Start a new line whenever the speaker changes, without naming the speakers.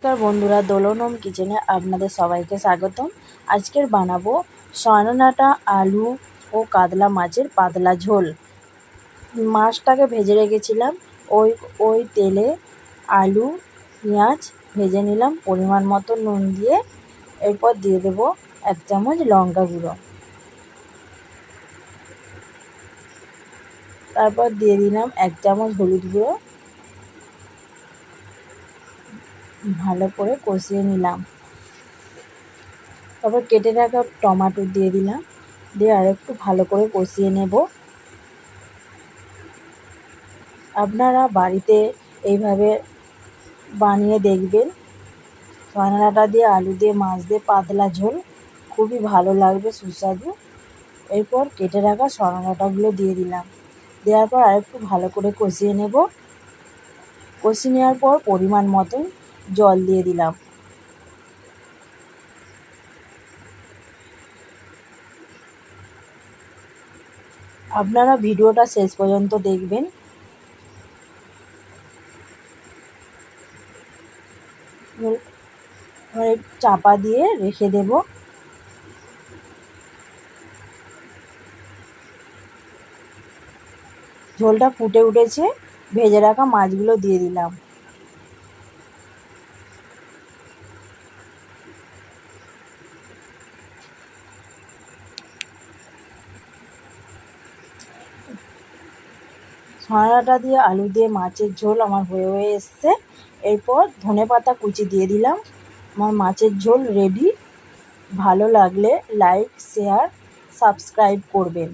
নমস্কার বন্ধুরা, দোলন হোম কিচেনে আপনাদের সবাইকে স্বাগতম। আজকের বানাবো সয়ানাটা আলু ও কাতলা মাছের পাতলা ঝোল। মাছটাকে ভেজে রেখেছিলাম। ওই তেলে আলু পেঁয়াজ ভেজে নিলাম পরিমাণ মতো নুন দিয়ে। এরপর দিয়ে দেবো 1 চামচ লঙ্কা গুঁড়ো, তারপর দিয়ে দিলাম 1 চামচ হলুদ গুঁড়ো। ভালো করে কষিয়ে নিলাম। তারপর কেটে রাখা টমেটো দিয়ে দিলাম, দিয়ে আরেকটু ভালো করে কষিয়ে নেব। আপনারা বাড়িতে এইভাবে বানিয়ে দেখবেন। সয়ানাটা দিয়ে আলু দিয়ে মাছ দিয়ে পাতলা ঝোল খুবই ভালো লাগবে, সুস্বাদু। এরপর কেটে রাখা সয়ানাটাগুলো দিয়ে দিলাম, দেওয়ার পর আরেকটু ভালো করে কষিয়ে নেব। কষিয়ে নেওয়ার পর পরিমাণ মতন জল দিয়ে দিলাম। আপনারা ভিডিওটা শেষ পর্যন্ত দেখবেন। চাপা দিয়ে রেখে দেব। ঝোলটা ফুটে উঠেছে, ভেজে রাখা মাছগুলো দিয়ে দিলাম। সয়ানাটা দিয়ে আলু দিয়ে মাছের ঝোল আমার হয়ে এসছে। এরপর ধনেপাতা কুচি দিয়ে দিলাম। আমার মাছের ঝোল রেডি। ভালো লাগলে লাইক, শেয়ার, সাবস্ক্রাইব করবেন।